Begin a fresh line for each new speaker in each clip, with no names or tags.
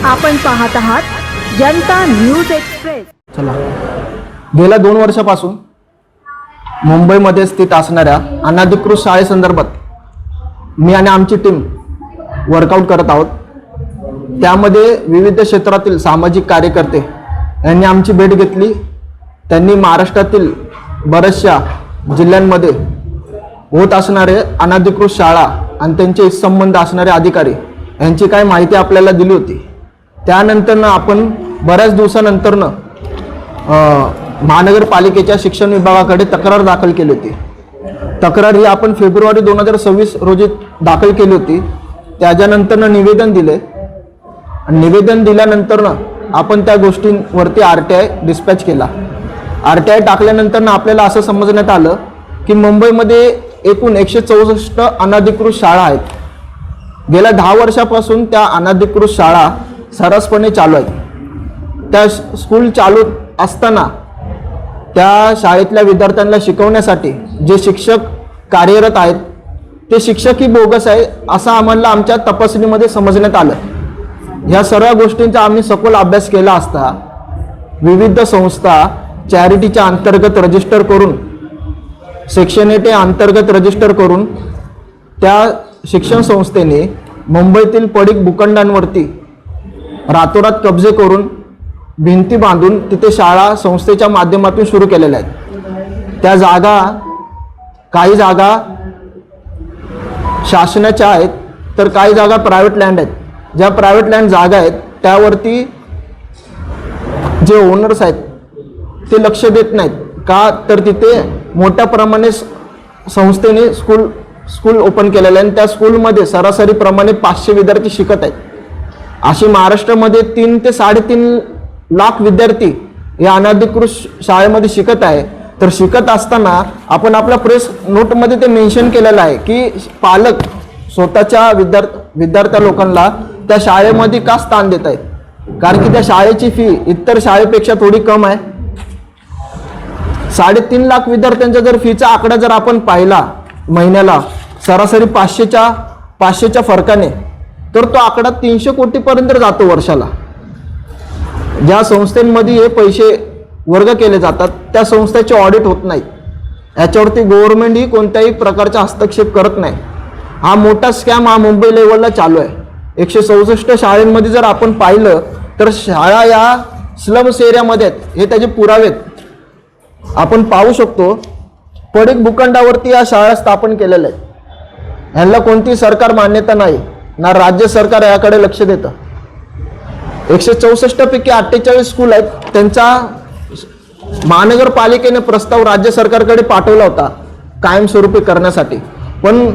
आपण पाहत आहात जनता न्यूज एक्सप्रेस।
चला, गेल्या 2 वर्षापासून मुंबईमध्ये स्थित असणाऱ्या अनधिकृत शाळेसंदर्भात मी आणि आमची टीम वर्कआउट करत आहोत। त्यामध्ये विविध क्षेत्रातील सामाजिक कार्यकर्ते यांनी आमची भेट घेतली। त्यांनी महाराष्ट्रातील बऱ्याचशा जिल्ह्यांमध्ये होत असणारे अनधिकृत शाळा आणि त्यांचे संबंध असणारे अधिकारी यांची काय माहिती आपल्याला दिली होती। त्यानंतर आपण बऱ्याच दिवसानंतर महानगरपालिकेच्या शिक्षण विभागाकडे तक्रार दाखल केली होती। तक्रार ही आपण फेब्रुवारी 2026 रोजी दाखल केली होती। त्याच्यानंतर निवेदन दिले। निवेदन दिल्यानंतर आपण त्या गोष्टींवरती RTI डिस्पॅच केला। RTI टाकल्यानंतर आपल्याला असं समजण्यात आलं की मुंबईमध्ये एकूण 164 अनधिकृत शाळा आहेत। गेल्या 10 वर्षापासून त्या अनधिकृत शाळा सरसपणे चालू आहेत। त्या स्कूल चालू असताना त्या शाळेतल्या विद्यार्थ्यांना शिकवण्यासाठी जे शिक्षक कार्यरत आहेत ते शिक्षकही बोगस आहे असं आम्हाला आमच्या तपासणीमध्ये समजण्यात आलं। ह्या सर्व गोष्टींचा आम्ही सखोल अभ्यास केला असता विविध संस्था चॅरिटीच्या अंतर्गत रजिस्टर करून सेक्शन 8 अंतर्गत रजिस्टर करून त्या शिक्षण संस्थेने मुंबईतील पडीक भूखंडांवरती रातोरात कब्जे करून भिंती बांधून तिथे शाळा संस्थेच्या माध्यमातून सुरू केलेल्या आहेत। त्या जागा काही जागा शासनाच्या आहेत तर काही जागा प्रायव्हेट लँड आहेत। ज्या प्रायव्हेट लँड जागा आहेत त्यावरती जे ओनर्स आहेत ते लक्ष देत नाहीत का तर तिथे मोठ्या प्रमाणे संस्थेने स्कूल ओपन केलेलं आहे आणि त्या स्कूलमध्ये सरासरी प्रमाणे 500 विद्यार्थी शिकत आहेत। अशी महाराष्ट्रामध्ये 3 ते 3.5 लाख विद्यार्थी या अनधिकृत शाळेमध्ये शिकत आहे। तर शिकत असताना आपण आपल्या प्रेस नोटमध्ये ते मेन्शन केलेलं आहे की पालक स्वतःच्या विद्यार्थ्या लोकांना त्या शाळेमध्ये का स्थान देत आहेत, कारण की त्या शाळेची फी इतर शाळेपेक्षा थोडी कम आहे। 3.5 लाख विद्यार्थ्यांचा जर फीचा आकडा जर आपण पाहिला महिन्याला सरासरी 500च्या फरकाने तर तो आकडा 300 कोटीपर्यंत जातो वर्षाला। ज्या संस्थांमध्ये हे पैसे वर्ग केले जातात त्या संस्थेचे ऑडिट होत नाही। याच्यावरती गव्हर्नमेंट ही कोणत्याही प्रकारचा हस्तक्षेप करत नाही। हा मोठा स्कॅम हा मुंबई लेवलला चालू आहे। 164 शाळांमध्ये जर आपण पाहिलं तर शाळा या स्लम्स एरियामध्ये आहेत, हे त्याचे पुरावे आहेत। आपण पाहू शकतो पडीक भूखंडावरती या शाळा स्थापन केलेल्या आहेत। ह्यांना कोणती सरकार मान्यता नाही ना राज्य सरकार याकडे लक्ष देतं। 164 पैकी 48 स्कूल आहेत। त्यांचा महानगरपालिकेने प्रस्ताव राज्य सरकारकडे पाठवला होता कायमस्वरूपी करण्यासाठी, पण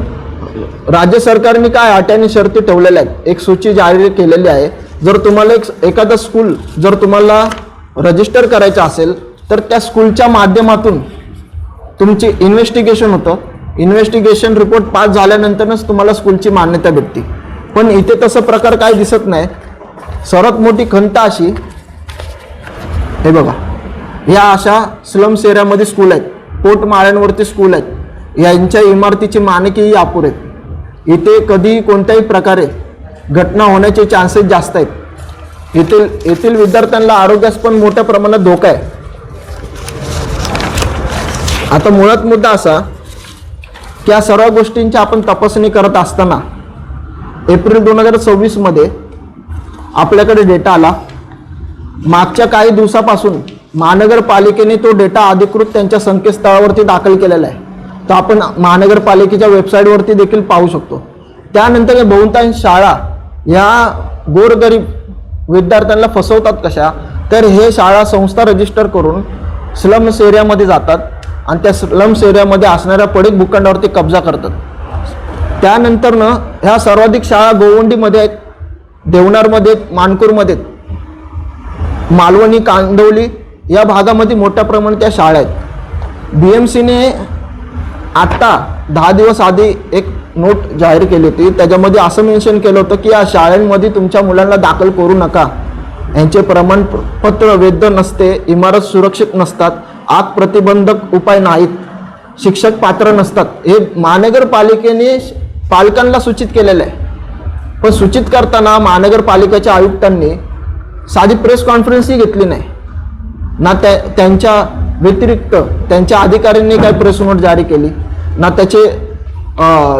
राज्य सरकारने काय अट्याने शर्ती ठेवलेल्या आहेत। एक सूची जारी केलेली आहे। जर तुम्हाला एखादा स्कूल जर तुम्हाला रजिस्टर करायचं असेल तर त्या स्कूलच्या माध्यमातून तुमची इन्व्हेस्टिगेशन होतं। इन्व्हेस्टिगेशन रिपोर्ट पास झाल्यानंतरच तुम्हाला स्कूलची मान्यता भेटते। पण इथे तसं प्रकार काय दिसत नाही। सर्वात मोठी खंत अशी, हे बघा, या अशा स्लम्स एरियामध्ये स्कूल आहेत, पोटमाळ्यांवरती स्कूल आहेत, यांच्या इमारतीची मानकेही अपुरे आहेत। इथे कधी कोणत्याही प्रकारे घटना होण्याचे चान्सेस जास्त आहेत। येथील विद्यार्थ्यांना आरोग्यास पण मोठ्या प्रमाणात धोका आहे। आता मुळात मुद्दा असा की या सर्व गोष्टींची आपण तपासणी करत असताना एप्रिल 2026 मध्ये आपल्याकडे डेटा आला। मागच्या काही दिवसापासून महानगरपालिकेने तो डेटा अधिकृत त्यांच्या संकेतस्थळावरती दाखल केलेला आहे। तो आपण महानगरपालिकेच्या वेबसाईटवरती देखील पाहू शकतो। त्यानंतर बहुतांश शाळा या गोरगरीब विद्यार्थ्यांना फसवतात कशा, तर हे शाळा संस्था रजिस्टर करून स्लम्स एरियामध्ये जातात आणि त्या स्लम्स एरियामध्ये असणाऱ्या पडीक भूखंडावरती कब्जा करतात। त्यानंतर ह्या सर्वाधिक शाळा गोवंडीमध्ये आहेत, देवनारमध्ये आहेत, मानपूरमध्ये आहेत, मालवणी, कांदिवली या भागामध्ये मोठ्या प्रमाणात त्या शाळा आहेत। BMCने आत्ता 10 दिवस आधी एक नोट जाहीर केली होती। त्याच्यामध्ये असं मेन्शन केलं होतं की या शाळांमध्ये तुमच्या मुलांना दाखल करू नका, यांचे प्रमाणपत्र वैध नसते, इमारत सुरक्षित नसतात, आग प्रतिबंधक उपाय नाहीत, शिक्षक पात्र नसतात, हे महानगरपालिकेने पालकांना सूचित केलेलं आहे। पण सूचित करताना महानगरपालिकेच्या आयुक्तांनी साधी प्रेस कॉन्फरन्सही घेतली नाही ना. त्यांच्या व्यतिरिक्त त्यांच्या अधिकाऱ्यांनी काही प्रेस नोट जारी केली ना, त्याचे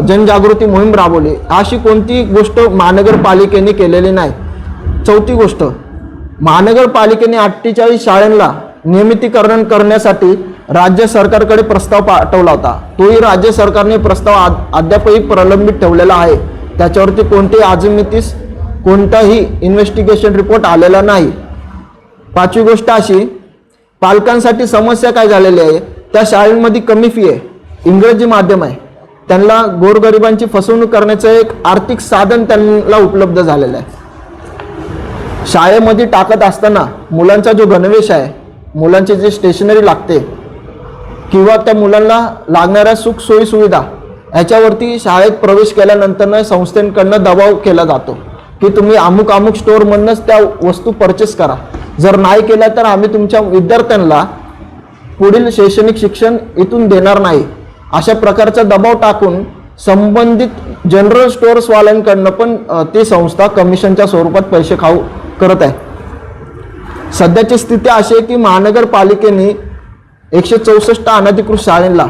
जनजागृती मोहीम राबवली. अशी कोणती गोष्ट महानगरपालिकेने केलेली नाही. चौथी गोष्ट, महानगरपालिकेने 48 शाळांना नियमितीकरण करण्यासाठी राज्य सरकारकडे प्रस्ताव पाठवला होता. तोही राज्य सरकारने प्रस्ताव अद्यापही प्रलंबित ठेवलेला आहे. त्याच्यावरती कोणतेही आजमितीस कोणताही इन्व्हेस्टिगेशन रिपोर्ट आलेला नाही. पाचवी गोष्ट अशी, पालकांसाठी समस्या काय झालेली आहे, त्या शाळेमध्ये कमी फी आहे, इंग्रजी माध्यम आहे, त्यांना गोरगरिबांची फसवणूक करण्याचं एक आर्थिक साधन त्यांना उपलब्ध झालेलं आहे. शाळेमध्ये टाकत असताना मुलांचा जो गणवेश आहे, मुलांची जी स्टेशनरी लागते किंवा त्या मुलांना लागणाऱ्या सुख सोयी सुविधा ह्याच्यावरती शाळेत प्रवेश केल्यानंतर संस्थेकडनं दबाव केला जातो की तुम्ही अमुक अमुक स्टोअरमधूनच त्या वस्तू परचेस करा. जर नाही केल्या तर आम्ही तुमच्या विद्यार्थ्यांना पुढील शैक्षणिक शिक्षण इथून देणार नाही. अशा प्रकारचा दबाव टाकून संबंधित जनरल स्टोअर्सवाल्यांकडनं पण ती संस्था कमिशनच्या स्वरूपात पैसे खाऊ करत आहे. सध्याची स्थिती अशी आहे की महानगरपालिकेने 164 अनधिकृत शाळांना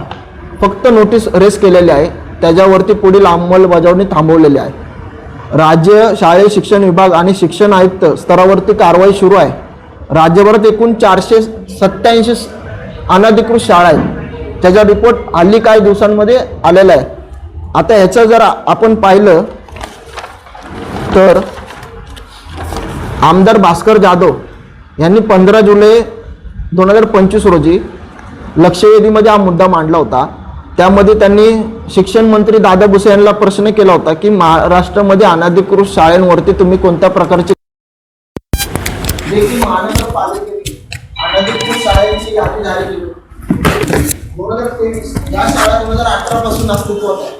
फक्त नोटीस रेस केलेली आहे. त्याच्यावरती पुढील अंमलबजावणी थांबवलेली आहे. राज्य शालेय शिक्षण विभाग आणि शिक्षण आयुक्त स्तरावरती कारवाई सुरू आहे. राज्यभरात एकूण 487 अनधिकृत शाळा आहेत. त्याचा रिपोर्ट हल्ली काही दिवसांमध्ये आलेला आहे. आता ह्याचं जर आपण पाहिलं तर आमदार भास्कर जाधव यांनी 15 जुलै 2025 रोजी लक्षवेधीमध्ये हा मुद्दा मांडला होता. त्यामध्ये त्यांनी शिक्षण मंत्री दादा भुसे यांना प्रश्न केला होता की महाराष्ट्रामध्ये अनधिकृत शाळांवरती तुम्ही कोणत्या प्रकारचे महानगरपालिकेने अनधिकृत शाळांची यादी जारी केली. 2023 या शाळा 2018 पासून अस्तित्वात आहे.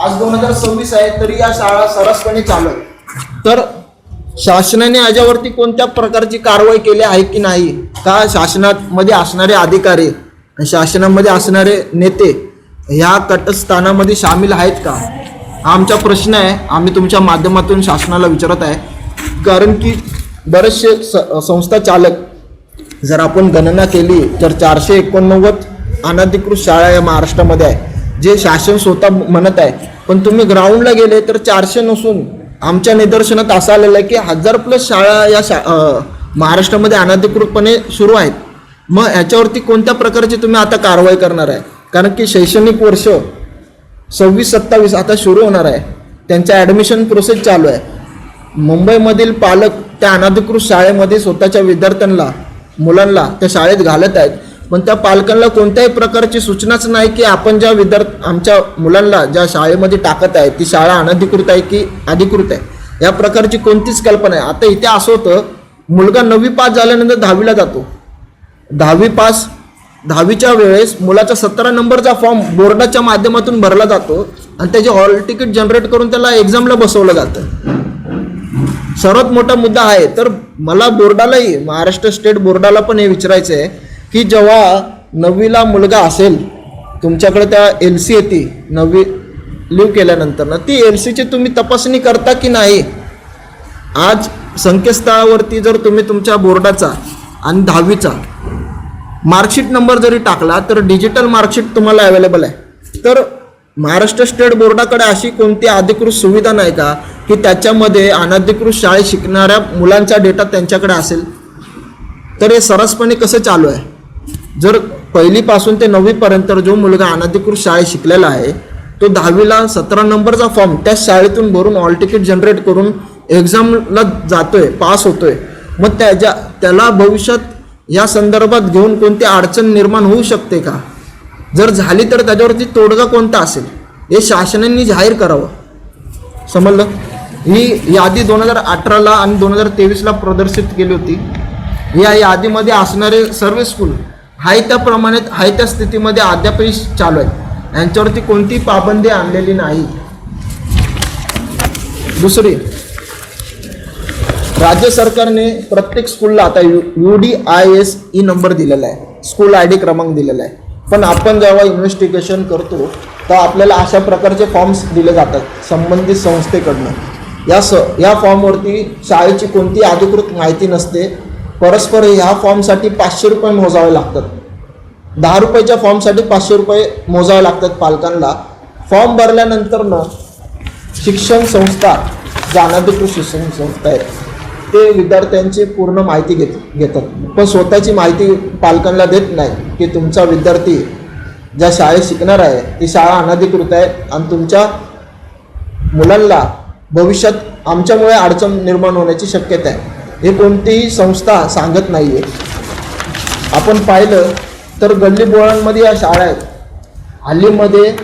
आज 2026 आहे तरी या शाळा सरसपणे चालू आहेत. तर शासनाने याच्यावरती कोणत्या प्रकारची कारवाई केली आहे की नाही, का शासनामध्ये असणारे अधिकारी आणि शासनामध्ये असणारे नेते ह्या कटस्थानामध्ये सामील आहेत का, हा आमचा प्रश्न आहे. आम्ही तुमच्या माध्यमातून शासनाला विचारत आहे. कारण की बरेचसे संस्था चालक जर आपण गणना केली तर 489 अनधिकृत शाळा या महाराष्ट्रामध्ये आहे, जे शासन स्वतः म्हणत आहे. पण तुम्ही ग्राउंडला गेले तर 400 नसून आमच्या निदर्शनात असं आलेलं आहे की 1000+ शाळा या महाराष्ट्रामध्ये अनधिकृतपणे सुरू आहेत. मग याच्यावरती कोणत्या प्रकारची तुम्ही आता कारवाई करणार आहे? कारण की शैक्षणिक वर्ष 26-27 आता सुरू होणार आहे. त्यांच्या ॲडमिशन प्रोसेस चालू आहे. मुंबईमधील पालक त्या अनधिकृत शाळेमध्ये स्वतःच्या विद्यार्थ्यांना मुलांना त्या शाळेत घालत आहेत. पण त्या पालकांना कोणत्याही प्रकारची सूचनाच नाही की आपण ज्या आमच्या मुलांना ज्या शाळेमध्ये टाकत आहे ती शाळा अनधिकृत आहे की अधिकृत आहे, या प्रकारची कोणतीच कल्पना आहे. आता इथे असं होतं, मुलगा 9वी पास झाल्यानंतर 10वीला जातो. 10वी पास 10वीच्या वेळेस मुलाचा 17 नंबरचा फॉर्म बोर्डाच्या माध्यमातून भरला जातो आणि त्याचे हॉल तिकीट जनरेट करून त्याला एक्झामला बसवलं जातं. सर्वात मोठा मुद्दा आहे. तर मला बोर्डालाही, महाराष्ट्र स्टेट बोर्डाला पण हे विचारायचं आहे की जेव्हा 9वीला मुलगा असेल, तुमच्याकडे त्या LC येते 9वी लिव्ह केल्यानंतर ना, ती LCची तुम्ही तपासणी करता की नाही? आज संकेतस्थळावरती जर तुम्ही तुमच्या बोर्डाचा आणि 10वीचा मार्कशीट नंबर जरी टाकला तर डिजिटल मार्कशीट तुम्हाला अवेलेबल आहे. तर महाराष्ट्र स्टेट बोर्डाकडे अशी कोणती अधिकृत सुविधा नाही का की त्याच्यामध्ये अनधिकृत शाळेत शिकणाऱ्या मुलांचा डेटा त्यांच्याकडे असेल? तर हे सरसपणे कसं चालू आहे? जर 1ली पासून ते 9वी पर्यंत जो मुलगा अनधिकृत शाळेत शिकलेला आहे तो 10वीला 17 नंबरचा फॉर्म त्या शाळेतून भरून हॉल तिकीट जनरेट करून एक्झामला जातोय, पास होतोय. मग त्याला भविष्यात या संदर्भात घेऊन कोणती अडचण निर्माण होऊ शकते का? जर झाली तर त्याच्यावरती तोडगा कोणता असेल हे शासनाने जाहीर करावं. समजलं? ही यादी 2018ला आणि 2023ला प्रदर्शित केली होती. या यादीमध्ये असणारे सर्व स्कूल हाय त्या प्रमाणात हाय त्या स्थितीमध्ये अद्यापही चालू आहेत. यांच्यावरती कोणती पाबंदी आणलेली नाही. दुसरी, राज्य सरकारने प्रत्येक स्कूलला आता UDISE नंबर दिलेला आहे, स्कूल ID क्रमांक दिलेला आहे. पण आपण जेव्हा इन्व्हेस्टिगेशन करतो तर आपल्याला अशा प्रकारचे फॉर्म्स दिले जातात संबंधित संस्थेकडनं या फॉर्मवरती शाळेची कोणती अधिकृत माहिती नसते. परस्पर ह्या फॉर्मसाठी 500 रुपये मोजावे लागतात. 10 रुपयाच्या फॉर्मसाठी 500 रुपये मोजावे लागतात पालकांना. फॉर्म भरल्यानंतर शिक्षण संस्था, ज्या अनधिकृत शिक्षण संस्था आहेत, ते विद्यार्थ्यांची पूर्ण माहिती घेतात, पण स्वतःची माहिती पालकांना देत नाही की तुमचा विद्यार्थी ज्या शाळेत शिकणार आहे ती शाळा अनधिकृत आहे आणि तुमच्या मुलांना भविष्यात आमच्यामुळे अडचण निर्माण होण्याची शक्यता आहे, हे कोणतीही संस्था सांगत नाही आहे. आपण पाहिलं तर गल्लीबोळांमध्ये या शाळा आहेत. हल्लीमध्ये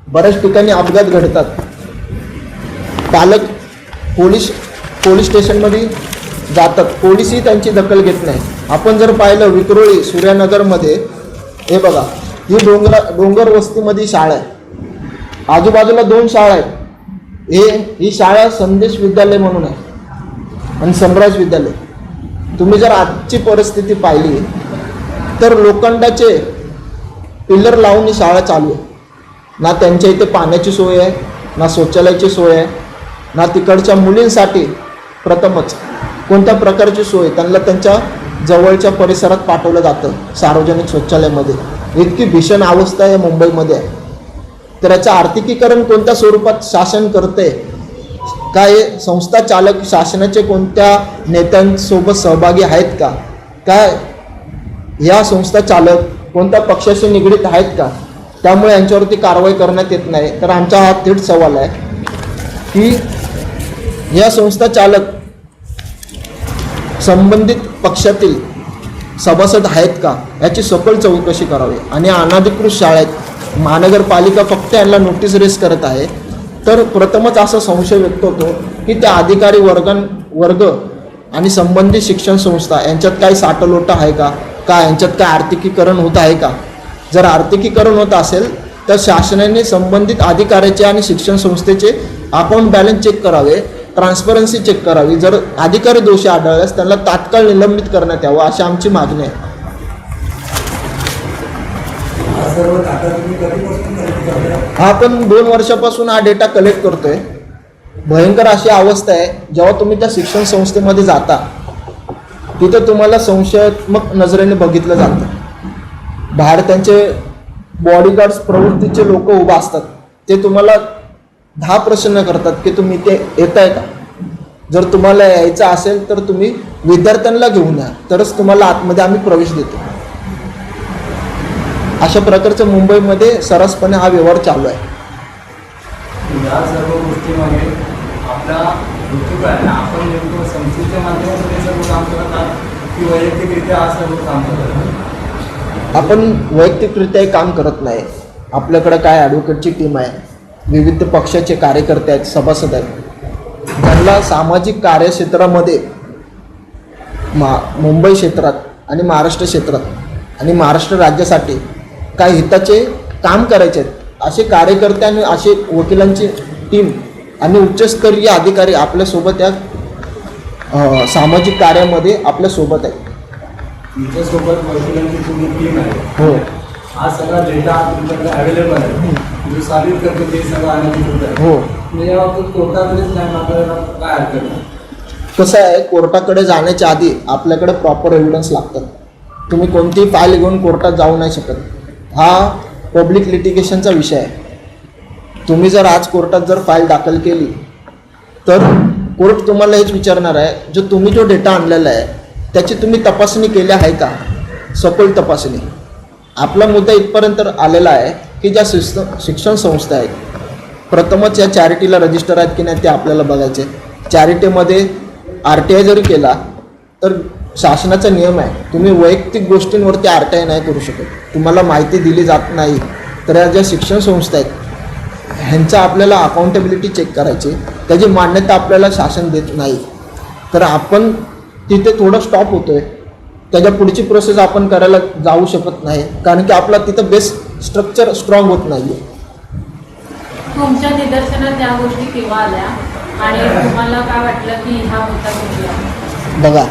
बऱ्याच ठिकाणी अपघात घडतात. पालक पोलीस स्टेशनमध्ये जातात, पोलीसही त्यांची दखल घेत नाही. आपण जर पाहिलं विक्रोळी सूर्यानगरमध्ये, हे बघा, ही डोंगर वस्तीमध्ये शाळा आहे. आजूबाजूला 2 शाळा आहेत. ही शाळा संदेश विद्यालय म्हणून आहे आणि सम्राज विद्यालय. तुम्ही जर आजची परिस्थिती पाहिली तर लोखंडाचे पिल्लर लावून ही शाळा चालू आहे. ना त्यांच्या इथे पाण्याची सोय आहे, ना शौचालयाची सोय आहे, ना तिकडच्या मुलींसाठी प्रथमच कोणत्या प्रकारची सोय. त्यांना त्यांच्या जवळच्या परिसरात पाठवलं जातं सार्वजनिक शौचालयामध्ये. इतकी भीषण अवस्था आहे मुंबईमध्ये आहे. तर याचं आर्थिकीकरण कोणत्या स्वरूपात शासन करते, काय संस्था चालक शासनाचे कोणत्या नेत्यांसोबत सहभागी आहेत का, काय या संस्था चालक कोणत्या पक्षाशी निगडीत आहेत का, त्यामुळे यांच्यावरती कारवाई करण्यात येत नाही. तर आमचा हा थेट सवाल आहे की या संस्था चालक संबंधित पक्षातील सभासद आहेत का, याची सखोल चौकशी करावी. आणि अनधिकृत शाळेत महानगरपालिका फक्त यांना नोटीस रेस करत आहे. तर प्रथमच असा संशय व्यक्त होतो की त्या अधिकारी वर्ग आणि संबंधित शिक्षण संस्था यांच्यात काही साठलोट आहे का, यांच्यात काय आर्थिकीकरण होत आहे का. जर आर्थिकीकरण होत असेल तर शासनाने संबंधित अधिकाऱ्याचे आणि शिक्षण संस्थेचे अकाउंट बॅलन्स चेक करावे, ट्रान्सपरन्सी चेक करावी. जर अधिकारी दोषी आढळल्यास त्यांना तात्काळ निलंबित करण्यात यावं, अशी आमची मागणी आहे. हा आपण 2 वर्षापासून हा डेटा कलेक्ट करतोय. भयंकर अशी अवस्था आहे. जेव्हा तुम्ही त्या शिक्षण संस्थेमध्ये जाता तिथं तुम्हाला संशयात्मक नजरेने बघितलं जातं. बाहेर त्यांचे बॉडीगार्ड्स प्रवृत्तीचे लोक उभा असतात. ते तुम्हाला 10 प्रश्न करतात की तुम्ही ते येत आहे का. जर तुम्हाला यायचं असेल तर तुम्ही विद्यार्थ्यांना घेऊन या, तरच तुम्हाला आतमध्ये आम्ही प्रवेश देतो. अशा प्रकारचं मुंबईमध्ये सरसपणे हा व्यवहार चालू आहे.
या सर्व गोष्टीमध्ये आपला आपण नेमकं संस्थेच्या माध्यमातून हे सर्व काम करत आहात की वैयक्तिकरित्या हा सर्व काम करत आहात?
आपण वैयक्तिकरित्याही काम करत नाही. आपल्याकडं काय ॲडव्होकेटची टीम आहे, विविध पक्षाचे कार्यकर्ते आहेत, सभासद आहेत, ज्यांना सामाजिक कार्यक्षेत्रामध्ये मुंबई क्षेत्रात आणि महाराष्ट्र क्षेत्रात आणि महाराष्ट्र राज्यासाठी काय हिताचे काम करायचे आहेत, असे कार्यकर्ते आणि असे वकिलांची टीम आणि उच्चस्तरीय अधिकारी आपल्यासोबत या सामाजिक कार्यामध्ये आपल्यासोबत आहेत.
तुमच्यासोबत वकिलांची पूर्ण टीम आहे.
हो,
हा सगळा डेटा तुमच्याकडे अवेलेबल आहे, जो साबित करतो ते सगळं अनधिकृत आहे.
हो.
म्हणजे या बाबतीत कोर्टाकडेच नाही मागायला काय हरकत नाही.
कसं आहे, कोर्टाकडे जाण्याच्या आधी आपल्याकडे प्रॉपर एव्हिडन्स लागतात. तुम्ही कोणतीही फाईल घेऊन कोर्टात जाऊ नाही शकत. हा पब्लिक लिटिगेशनचा विषय आहे. तुम्ही जर आज कोर्टात जर फाईल दाखल केली तर कोर्ट तुम्हाला हेच विचारणार आहे, तुम्ही जो डेटा आणलेला आहे त्याची तुम्ही तपासणी केली आहे का, सखोल तपासणी. आपला मुद्दा इथपर्यंत आलेला आहे की ज्या शिक्षण संस्था आहेत, प्रथमच या चॅरिटीला रजिस्टर आहेत की नाही ते आपल्याला बघायचे. चॅरिटीमध्ये RTI जरी केला तर शासनाचा नियम आहे, तुम्ही वैयक्तिक गोष्टींवरती RTI नाही करू शकत. तुम्हाला माहिती दिली जात नाही तर या ज्या शिक्षण संस्था आहेत ह्यांचा आपल्याला अकाउंटेबिलिटी चेक करायची, त्याची मान्यता आपल्याला शासन देत नाही. तर आपण तिथे थोडं स्टॉप होतो आहे. त्याच्या पुढची प्रोसेस आपण करायला जाऊ शकत नाही, कारण की आपला तिथं बेस स्ट्रक्चर स्ट्रॉंग होत नाही आहे.
तुमच्या निदर्शनात त्या गोष्टी केव्हा आल्या आणि तुम्हाला काय वाटलं की हा मुद्दा कुठला?
बघा,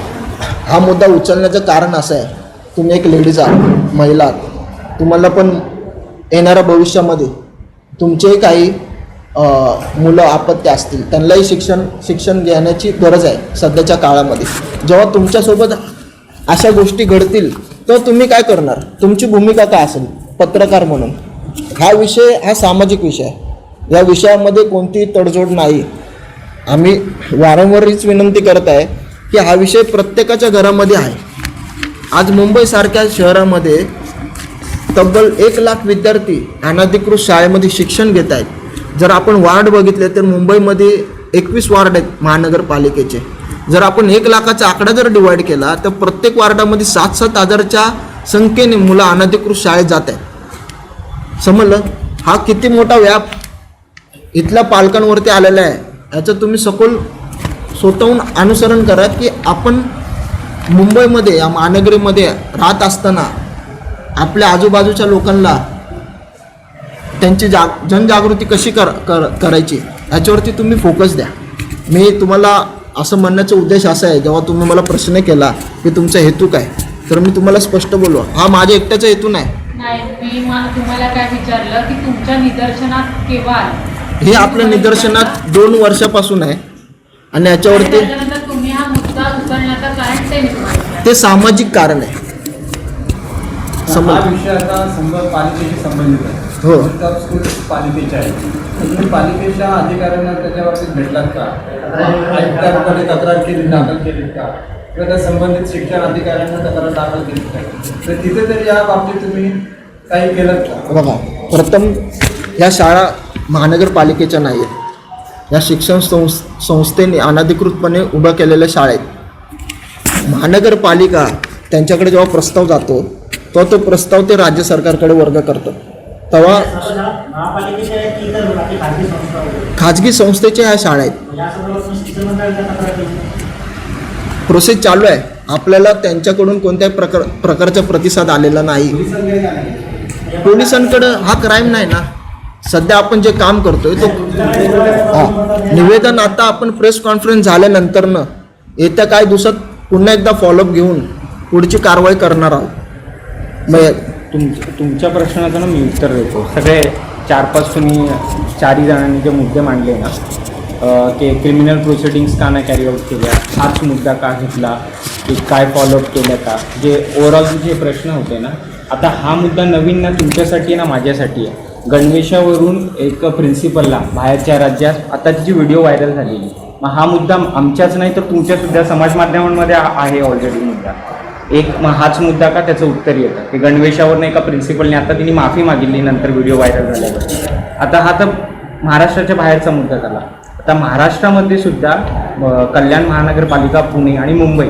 हा मुद्दा उचलण्याचं कारण असं आहे, तुम्ही एक लेडीज आहात, महिला आहात, तुम्हाला पण येणाऱ्या भविष्यामध्ये तुमचेही काही मुलं अपत्य असतील त्यांनाही शिक्षण घेण्याची गरज आहे सध्याच्या काळामध्ये. जेव्हा तुमच्यासोबत अशा गोष्टी घडतील तर तुम्ही काय करणार, तुमची भूमिका काय असेल पत्रकार म्हणून. हा विषय हा सामाजिक विषय आहे, या विषयामध्ये कोणतीही तडजोड नाही. आम्ही वारंवार हीच विनंती करत आहे की हा विषय प्रत्येकाच्या घरामध्ये आहे. आज मुंबईसारख्या शहरामध्ये तब्बल 1 लाख विद्यार्थी अनधिकृत शाळेमध्ये शिक्षण घेत आहेत. जर आपण वार्ड बघितले तर मुंबईमध्ये 21 वार्ड आहेत महानगरपालिकेचे. जर आपण 1 लाखाचा आकडा जर डिवाईड केला तर प्रत्येक वार्डामध्ये 7-7 हजारच्या संख्येने मुलं अनधिकृत शाळेत जात आहेत. समजलं, हा किती मोठा व्याप इथल्या पालकांवरती आलेला आहे. याचं तुम्ही सखोल स्वतःहून अनुसरण करा की आपण मुंबईमध्ये या महानगरीमध्ये राहत असताना आपल्या आजूबाजूच्या लोकांना त्यांची जनजागृती कशी करायची याच्यावरती तुम्ही फोकस द्या. मी तुम्हाला असं म्हणण्याचा उद्देश असा आहे, जेव्हा तुम्ही मला प्रश्न केला की तुमचा हेतू काय, तर मी तुम्हाला स्पष्ट बोललो हा माझ्या एकट्याचा हेतू नाही.
मी तुम्हाला काय विचारलं की तुमच्या निदर्शनात केव्हा
हे आपल्या निदर्शनात 2 वर्षापासून आहे आणि याच्यावरती
तुम्ही हा मुद्दा उचलण्याचं कारण
ते सामाजिक कारण आहे.
हा विषय आता पालिकेशी संबंधित आहे.
हो.
स्कूल पालिकेच्या आहे. तुम्ही पालिकेच्या अधिकाऱ्यांना त्याच्यावरती भेटलात का, आयुक्तांकडे तक्रार दाखल केली का, किंवा त्या संबंधित शिक्षण अधिकाऱ्यांना तक्रार दाखल केली का, तर तिथे तरी या बाबतीत तुम्ही काही केलं का?
बघा, प्रथम या शाळा महानगरपालिकेच्या नाही आहेत, या शिक्षण संस्थेने अनधिकृतपणे उभ्या केलेल्या शाळेत. महानगरपालिका त्यांच्याकडे जेव्हा प्रस्ताव जातो तेव्हा तो प्रस्ताव ते राज्य सरकारकडे वर्ग करतो. तेव्हा खाजगी संस्थेच्या ह्या शाळा आहेत. प्रोसेस चालू आहे. आपल्याला त्यांच्याकडून कोणत्याही प्रकारचा प्रतिसाद आलेला नाही. पोलिसांकडं हा क्राईम नाही ना. सध्या आपण जे काम करतोय तो निवेदन आता आपण प्रेस कॉन्फरन्स झाल्यानंतरनं येत्या काही दिवसात पुन्हा एकदा फॉलोअप घेऊन पुढची कारवाई करणार आहोत.
तुमच्या प्रश्नाचं ना मी उत्तर देतो. सगळे 4-5 तुम्ही 4ही जणांनी जे मुद्दे मांडले ना की क्रिमिनल प्रोसिडिंग्स का नाही कॅरी आउट केल्या, हाच मुद्दा का घेतला, की काय फॉलोअप केलं का, जे ओव्हरऑल जे प्रश्न होते ना, आता हा मुद्दा नवीन ना तुमच्यासाठी ना माझ्यासाठी आहे. गणवेशावरून एक प्रिन्सिपलला बाहेरच्या राज्यात आता तिची व्हिडिओ व्हायरल झालेली. मग हा मुद्दा आमच्याच नाही तर तुमच्यासुद्धा समाज माध्यमांमध्ये आहे ऑलरेडी मुद्दा. हाच मुद्दा का त्याचं उत्तर येतं की गणवेशावरून एका प्रिन्सिपलने आता तिने माफी मागितली नंतर व्हिडिओ व्हायरल झाल्यावर. आता हा तर महाराष्ट्राच्या बाहेरचा मुद्दा झाला. आता महाराष्ट्रामध्ये सुद्धा कल्याण महानगरपालिका, पुणे आणि मुंबई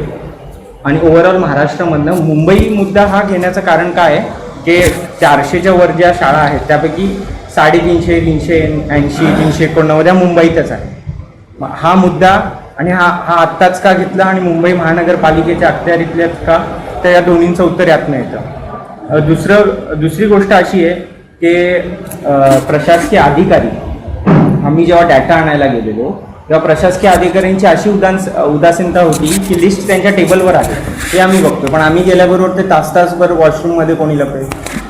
आणि ओव्हरऑल महाराष्ट्रामधनं मुंबई मुद्दा हा घेण्याचं कारण काय आहे की 400च्या वर ज्या शाळा आहेत त्यापैकी 350, 380, 389 मुंबईतच आहे. हा मुद्दा आणि हा आत्ताच का घेतला आणि मुंबई महानगरपालिकेच्या अखत्यारीतल्याच का, तर या दोन्हींचं उत्तर यातनं येतं. दुसरी गोष्ट अशी आहे की प्रशासकीय अधिकारी, आम्ही जेव्हा डाटा आणायला गेलेलो तेव्हा प्रशासकीय अधिकाऱ्यांची अशी उदासीनता होती की लिस्ट त्यांच्या टेबलवर आहे ते आम्ही बघतो, पण आम्ही गेल्याबरोबर ते तासभर वॉशरूममध्ये कोणी लपे,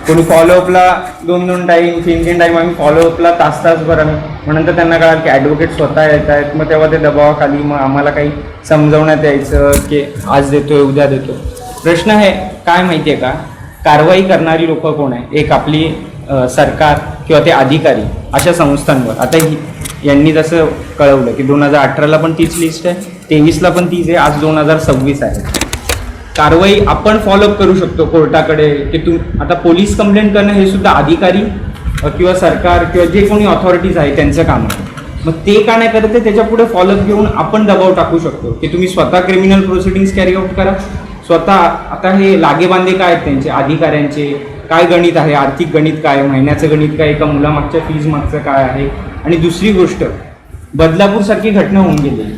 कोणी फॉलोअपला 2-2 टाईम 3-3 टाईम आम्ही फॉलोअपला तासभर आम्ही. मग नंतर त्यांना कळालं की ॲडव्होकेट स्वतः येत आहेत. मग तेव्हा ते दबावाखाली मग आम्हाला काही समजवण्यात यायचं की आज देतोय उद्या देतो. प्रश्न आहे काय माहिती आहे का, कारवाई करणारी लोकं कोण आहे? एक आपली सरकार किंवा ते अधिकारी अशा संस्थांवर. आता यांनी जसं कळवलं की 2018ला पण तीच लिस्ट आहे, 23ला पण तीच आहे, आज 2026 आहे. कारवाई आपण फॉलोअप करू शकतो कोर्टाकडे की आता पोलीस कंप्लेंट करणं हे सुद्धा अधिकारी किंवा सरकार किंवा जे कोणी ऑथॉरिटीज आहे त्यांचं काम आहे. मग ते का नाही करत त्याच्या पुढे फॉलोअप घेऊन आपण दबाव टाकू शकतो की तुम्ही स्वतः क्रिमिनल प्रोसिडिंग्स कॅरी आउट करा स्वतः. आता हे लागेबांधे काय आहेत त्यांचे अधिकाऱ्यांचे, काय गणित आहे, आर्थिक गणित काय, महिन्याचं गणित काय, एका मुलामागच्या फीज मागचं काय आहे. आणि दुसरी गोष्ट, बदलापूरसारखी घटना होऊन गेलेली,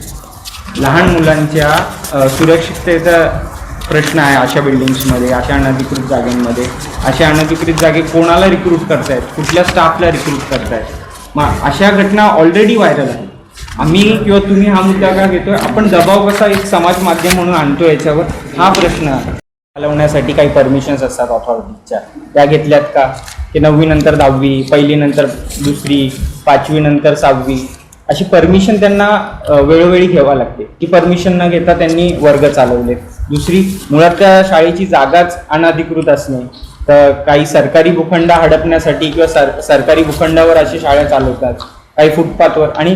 लहान मुलांच्या सुरक्षिततेचा प्रश्न आहे अशा बिल्डिंग्समध्ये, अशा अनधिकृत जागांमध्ये. अशा अनधिकृत जागे कोणाला रिक्रूट करतायत, कुठल्या स्टाफला रिक्रूट करतायत. मग अशा घटना ऑलरेडी व्हायरल आहेत. आम्ही किंवा तुम्ही हा मुद्दा का घेतोय, आपण दबाव कसा एक समाज माध्यम म्हणून आणतो याच्यावर, हा प्रश्न आहे. चालवण्यासाठी काही परमिशन्स असतात ऑथॉरिटीच्या, त्या घेतल्यात का? की 9वी नंतर 10वी, 1ली नंतर 2री, 5वी नंतर 6वी, अशी परमिशन त्यांना वेळोवेळी घ्यावा लागते. ती परमिशन न घेता त्यांनी वर्ग चालवले. दुसरी, मुळात त्या शाळेची जागाच अनधिकृत असणे. तर काही सरकारी भूखंड हडपण्यासाठी किंवा सरकारी भूखंडावर अशी शाळा चालवतात, काही फुटपाथवर. आणि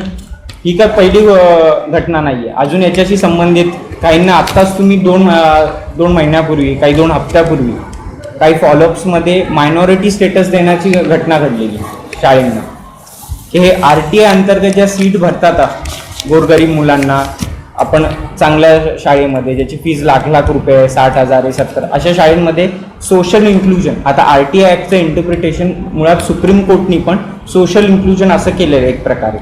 ही काय पहिली घटना नाही आहे. अजून याच्याशी संबंधित काहींना आत्ताच तुम्ही दोन महिन्यापूर्वी, काही 2 हप्त्यापूर्वी काही फॉलोअप्समध्ये मायनॉरिटी स्टेटस देण्याची घटना घडलेली शाळेंना, की हे RTI अंतर्गत ज्या सीट भरतात गोरगरीब मुलांना आपण चांगल्या शाळेमध्ये, ज्याची फीज लाख रुपये, 60,000, 70, अशा शाळेमध्ये सोशल इन्क्लुजन. आता RTI ॲक्टचं इंटरप्रिटेशन मुळात सुप्रीम कोर्टनी पण सोशल इन्क्लुजन असं केलेलं आहे एक प्रकारे,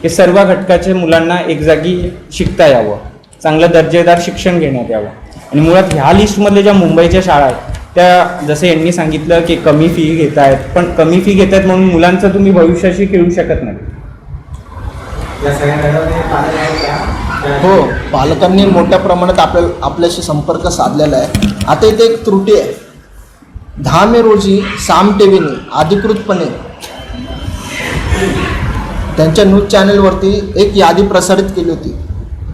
की सर्व घटकाच्या मुलांना एक जागी शिकता यावं, चांगलं दर्जेदार शिक्षण घेण्यात यावं. आणि मुळात ह्या लिस्टमधल्या ज्या मुंबईच्या शाळा आहेत त्या, जसं यांनी सांगितलं की कमी फी घेत आहेत, पण कमी फी घेत आहेत म्हणून मुलांचं तुम्ही भविष्याशी खेळू शकत नाही.
या सगळ्या घटनांमध्ये पालक आहेत का?
हो, पालकांनी मोठ्या प्रमाणात आपल्याशी संपर्क साधलेला आहे. आता इथे एक त्रुटी आहे. 10 मे रोजी साम टीव्हीने अधिकृतपणे त्यांच्या न्यूज चॅनलवरती एक यादी प्रसारित केली होती.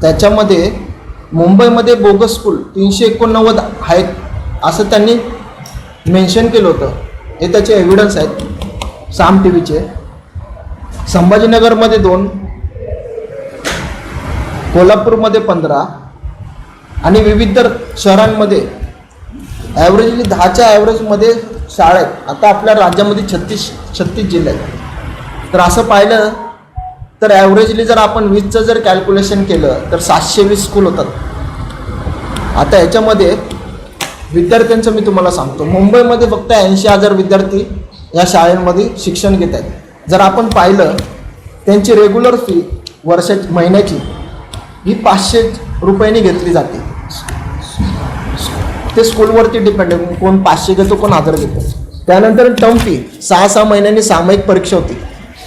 त्याच्यामध्ये मुंबईमध्ये बोगस स्कूल 389 आहेत असं त्यांनी मेन्शन केलं होतं. हे त्याचे एव्हिडन्स आहेत साम टीव्हीचे. संभाजीनगरमध्ये 2, कोल्हापूरमध्ये 15 आणि विविध शहरांमध्ये ॲव्हरेजली 10च्या ॲव्हरेजमध्ये शाळा आहेत. आता आपल्या राज्यामध्ये 36 जिल्हे आहेत. तर असं पाहिलं तर ॲव्हरेजली जर आपण 20चं जर कॅल्क्युलेशन केलं तर 720 स्कूल होतात. आता याच्यामध्ये विद्यार्थ्यांचं मी तुम्हाला सांगतो, मुंबईमध्ये फक्त 80,000 विद्यार्थी या शाळेमध्ये शिक्षण घेत आहेत. जर आपण पाहिलं त्यांची रेग्युलर फी महिन्याची ही 500 रुपयांनी घेतली जाते. ते स्कूलवरती डिपेंड आहे, कोण 500 घेतो, कोण 1000 घेतो. त्यानंतर टर्म फी 6 महिन्यांनी सामायिक परीक्षा होती.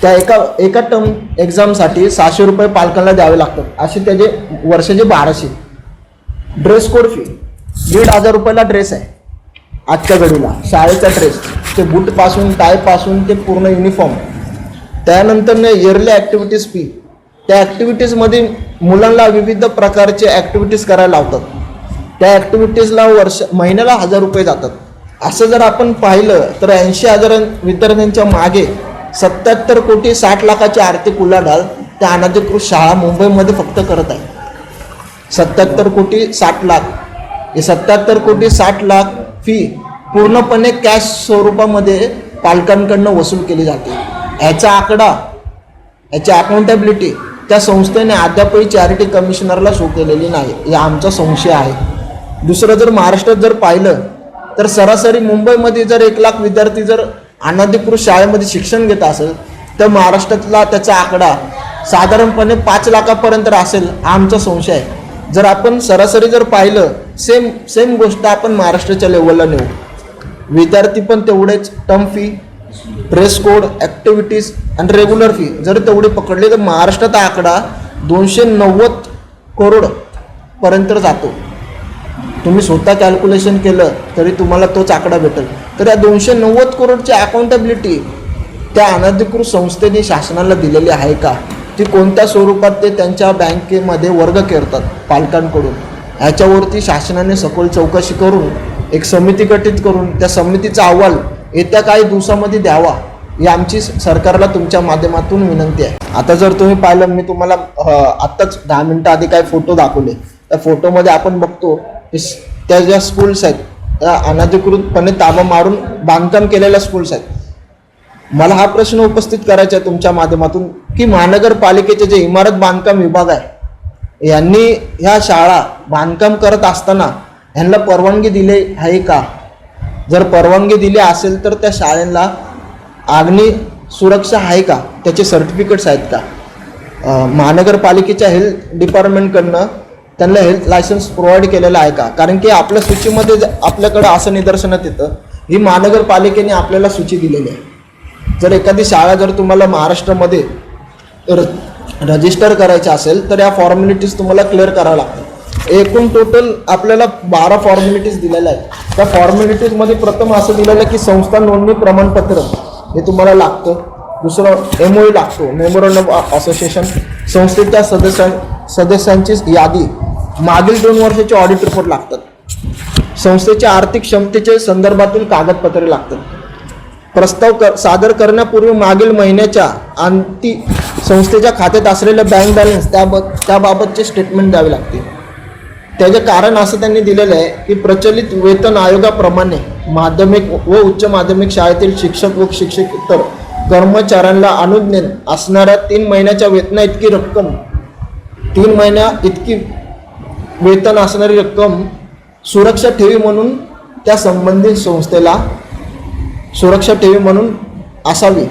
त्या एका टर्म एक्झामसाठी 600 रुपये पालकांना द्यावे लागतात. असे त्याचे वर्षाचे 1200. ड्रेस कोड फी 1,500 रुपयाला ड्रेस आहे आजच्या घडीला, शाळेचा ड्रेस, ते बूटपासून टायपासून ते पूर्ण युनिफॉर्म. त्यानंतर इयरली ॲक्टिव्हिटीज फी, त्या ॲक्टिव्हिटीजमध्ये मुलांना विविध प्रकारचे ॲक्टिव्हिटीज करायला लावतात. त्या ॲक्टिव्हिटीजला महिन्याला 1000 रुपये जातात. असं जर आपण पाहिलं तर 80,000 विद्यार्थ्यांच्या मागे 77 कोटी 60 लाखाची आर्थिक उलाढाल त्या अनधिकृत शाळा मुंबईमध्ये फक्त करत आहे. 77 कोटी 60 लाख, हे 77 कोटी 60 लाख फी पूर्णपणे कॅश स्वरूपामध्ये पालकांकडनं वसूल केली जाते. ह्याचा आकडा, याची अकाउंटेबिलिटी त्या संस्थेने अद्यापही चॅरिटी कमिशनरला शो केलेली नाही, हा आमचा संशय आहे. दुसरं, जर महाराष्ट्रात जर पाहिलं तर सरासरी मुंबईमध्ये जर 1 लाख विद्यार्थी जर अनधिकृत शाळेमध्ये शिक्षण घेत असेल तर महाराष्ट्रातला त्याचा आकडा साधारणपणे 5 लाखापर्यंत असेल, हा आमचा संशय आहे. जर आपण सरासरी जर पाहिलं, सेम गोष्ट आपण महाराष्ट्राच्या लेवलला नेऊ. विद्यार्थी पण तेवढेच, term fee, dress code, activities आणि रेग्युलर फी जर तेवढी पकडली तर महाराष्ट्रात आकडा 290 करोडपर्यंत जातो. तुम्ही स्वतः कॅल्क्युलेशन केलं तरी तुम्हाला तोच आकडा भेटेल. तर या 290 करोडची अकाउंटेबिलिटी त्या अनधिकृत संस्थेने शासनाला दिलेली आहे का? ती कोणत्या स्वरूपात ते त्यांच्या बँकेमध्ये वर्ग करतात पालकांकडून, ह्याच्यावरती शासनाने सखोल चौकशी करून एक समिती गठीत करून त्या समितीचा अहवाल येत्या काही दिवसामध्ये द्यावा, ही आमची सरकारला तुमच्या माध्यमातून विनंती आहे. आता जर तुम्ही पाहिलं, मी तुम्हाला आत्ताच 10 मिनिटं आधी काही फोटो दाखवले. त्या फोटोमध्ये आपण बघतो त्या ज्या स्कूल्स आहेत त्या अनधिकृतपणे ताबा मारून बांधकाम केलेल्या स्कूल्स आहेत. मला हा प्रश्न उपस्थित करायचा आहे तुमच्या माध्यमातून की महानगरपालिकेचे जे इमारत बांधकाम विभाग आहे यांनी ह्या शाळा बांधकाम करत असताना ह्यांना परवानगी दिली आहे का? जर परवानगी दिली असेल तर त्या शाळेला अग्नी सुरक्षा आहे का? त्याचे सर्टिफिकेट्स आहेत का? महानगरपालिकेच्या हेल्थ डिपार्टमेंटकडनं त्यांना हेल्थ लायसन्स प्रोव्हाइड केलेलं आहे का? कारण की आपल्या सूचीमध्ये आपल्याकडं असं निदर्शनात येतं, ही महानगरपालिकेने आपल्याला सूची दिलेली आहे. जर एखादी शाळा जर तुम्हाला महाराष्ट्रामध्ये रजिस्टर करायची असेल तर या फॉर्मॅलिटीज तुम्हाला क्लिअर कराव्या लागतात. एकूण टोटल आपल्याला 12 फॉर्मॅलिटीज दिलेल्या आहेत. त्या फॉर्मॅलिटीजमध्ये प्रथम असं दिलेलं आहे की संस्था नोंदणी प्रमाणपत्र हे तुम्हाला लागतं. दुसरं MOU लागतो, मेमोरंडम ऑफ असोसिएशन. संस्थेच्या सदस्यांची यादी, मागील 2 वर्षाचे ऑडिट रिपोर्ट लागतात. संस्थेच्या आर्थिक क्षमतेचे संदर्भातील कागदपत्रे लागतात. प्रस्ताव सादर करण्यापूर्वी मागील महिन्याच्या अंती संस्थेच्या खात्यात असलेलं बँक बॅलन्स त्याबाबतचे स्टेटमेंट द्यावे लागते. त्याचे कारण असं त्यांनी दिलेलं आहे की प्रचलित वेतन आयोगाप्रमाणे माध्यमिक व उच्च माध्यमिक शाळेतील शिक्षक व शिक्षकेतर कर्मचाऱ्यांना अनुज्ञेय असणाऱ्या 3 महिन्याच्या वेतना इतकी रक्कम 3 महिन्या इतकी वेतन असणारी रक्कम सुरक्षा ठेवी म्हणून त्या संबंधित संस्थेला सुरक्षा ठेवी म्हणून असावी.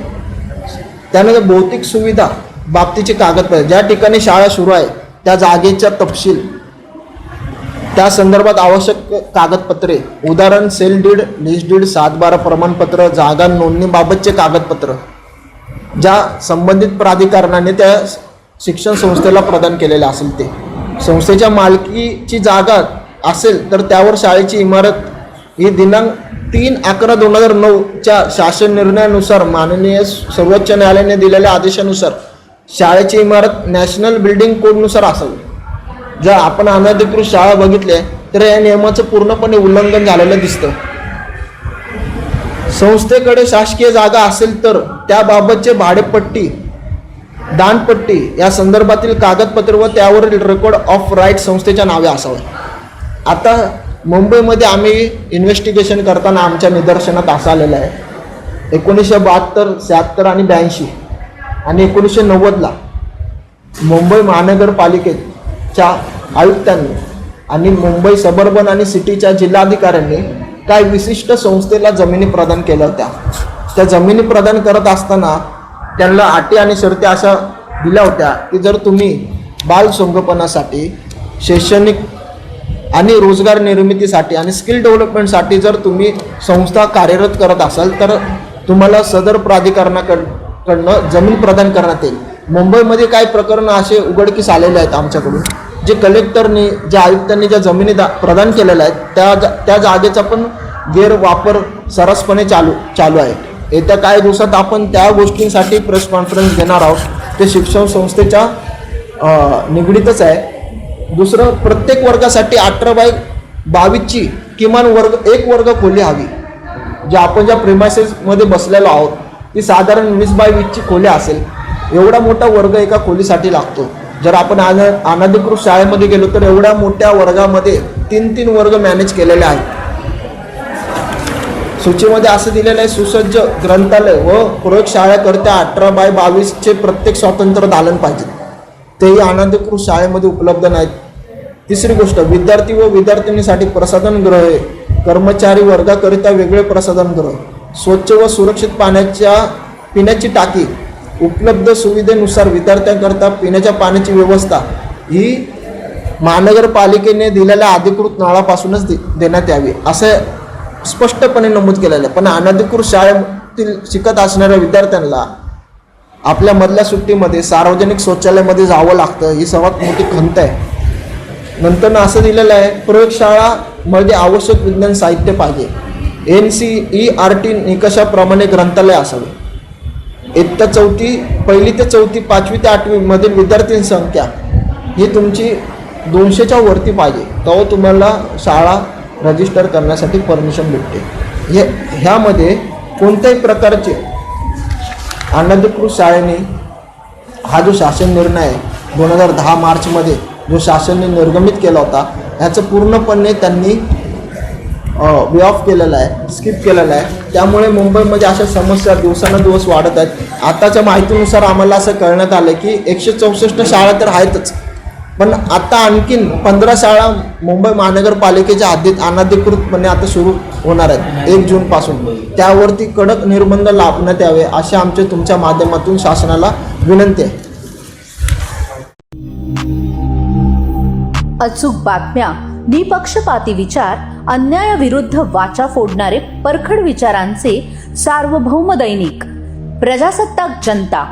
त्यानंतर भौतिक सुविधा बाबतीची कागदपत्रे, ज्या ठिकाणी शाळा सुरू आहे त्या जागेचा तपशील, त्या संदर्भात आवश्यक कागदपत्रे, उदाहरण सेल डीड, लीज डीड, 7/12 प्रमाणपत्र, जागा नोंदणीबाबतचे कागदपत्र ज्या संबंधित प्राधिकरणाने त्या शिक्षण संस्थेला प्रदान केलेले असेल ते. संस्थेच्या मालकीची जागा असेल तर त्यावर शाळेची इमारत ही दिनांक 3/11/2009च्या शासन निर्णयानुसार माननीय सर्वोच्च न्यायालयाने दिलेल्या आदेशानुसार शाळेची इमारत नॅशनल बिल्डिंग कोडनुसार असावी. जर आपण अनधिकृत शाळा बघितल्या तर या नियमाचं पूर्णपणे उल्लंघन झालेलं दिसतं. संस्थेकडे शासकीय जागा असेल तर त्याबाबतचे भाडेपट्टी, दानपट्टी या संदर्भातील कागदपत्र व त्यावरील रेकॉर्ड ऑफ राईट संस्थेच्या नावे असावे. आता मुंबईमध्ये आम्ही इन्व्हेस्टिगेशन करताना आमच्या निदर्शनात असं आलेलं आहे 1972, 76 आणि 82 आणि 1990ला मुंबई महानगरपालिकेच्या आयुक्तांनी आणि मुंबई सबर्बन आणि सिटीच्या जिल्हाधिकाऱ्यांनी काही विशिष्ट संस्थेला जमिनी प्रदान केल्या होत्या. त्या जमिनी प्रदान करत असताना त्यांना अटी आणि शर्ती अशा दिल्या होत्या की जर तुम्ही बालसंगोपनासाठी, शैक्षणिक आणि रोजगार निर्मितीसाठी आणि स्किल डेव्हलपमेंटसाठी जर तुम्ही संस्था कार्यरत करत असाल तर तुम्हाला सदर प्राधिकरणाकडनं जमीन प्रदान करण्यात येईल. मुंबईमध्ये काही प्रकरणं असे उघडकीस आलेले आहेत आमच्याकडून, जे कलेक्टरनी, ज्या आयुक्तांनी ज्या जमिनी प्रदान केलेल्या आहेत त्या जागेचा पण गैरवापर सर्रासपणे चालू आहे. येत्या काही दिवसात आपण त्या गोष्टींसाठी प्रेस कॉन्फरन्स घेणार आहोत. ते शिक्षण संस्थेच्या निगडीतच आहे. दुसरं, प्रत्येक वर्गासाठी 18/22ची किमान एक वर्ग खोली हवी. जे आपण ज्या प्रिमायसेसमध्ये बसलेलो आहोत ती साधारण 20/20ची खोली असेल. एवढा मोठा वर्ग एका खोलीसाठी लागतो. जर आपण अनधिकृत शाळेमध्ये गेलो तर एवढ्या मोठ्या वर्गामध्ये 3 वर्ग मॅनेज केलेले आहेत. सूचीमध्ये असं दिलेलं आहे सुसज्ज ग्रंथालय व प्रयोगशाळेकरता 18/22चे प्रत्येक स्वतंत्र दालन पाहिजे. तेही अनधिकृत शाळेमध्ये उपलब्ध नाहीत. तिसरी गोष्ट, विद्यार्थी व विद्यार्थिनीसाठी प्रसाधनगृहे, कर्मचारी वर्गाकरिता वेगळे प्रसाधनगृह, स्वच्छ व सुरक्षित पिण्याची टाकी, उपलब्ध सुविधेनुसार विद्यार्थ्यांकरता पिण्याच्या पाण्याची व्यवस्था ही महानगरपालिकेने दिलेल्या अधिकृत नळापासूनच देण्यात यावी असं स्पष्टपणे नमूद केलेलं आहे. पण अनधिकृत शाळेतील शिकत असणाऱ्या विद्यार्थ्यांना आपल्या मधल्या सुट्टीमध्ये सार्वजनिक शौचालयामध्ये जावं लागतं. ही सर्वात मोठी खंत आहे. नंतर असं दिलेलं आहे प्रयोगशाळामध्ये आवश्यक विज्ञान साहित्य पाहिजे. NCERT निकषाप्रमाणे ग्रंथालय असावे. इयत्ता 1ली ते 4थी, 5वी ते 8वी मधील विद्यार्थ्यांची संख्या ही तुमची 200च्या वरती पाहिजे, तेव्हा तुम्हाला शाळा रजिस्टर करण्यासाठी परमिशन भेटते. ह्यामध्ये कोणत्याही प्रकारचे अनधिकृत शाळेने हा जो शासन निर्णय आहे 2010 मार्चमध्ये जो शासनाने निर्गमित केला होता ह्याचं पूर्णपणे त्यांनी वे ऑफ केलेला आहे, स्किप केलेला आहे. त्यामुळे मुंबईमध्ये अशा समस्या दिवसानुदिवस वाढत आहेत. आताच्या माहितीनुसार आम्हाला असं कळण्यात आलं की 164 शाळा तर आहेतच, पण आता आणखीन 15 शाळा मुंबई महानगरपालिकेच्या हद्दीत अनधिकृतपणे आता सुरू होणार आहेत 1 जूनपासून. त्यावरती कडक निर्बंध लावण्यात यावे असे आमचे तुमच्या माध्यमातून शासनाला विनंती आहे.
अचूक बातम्या, निपक्षपाती विचार, अन्यायाविरुद्ध वाचा फोडणारे परखड विचारांचे सार्वभौम दैनिक प्रजासत्ताक जनता.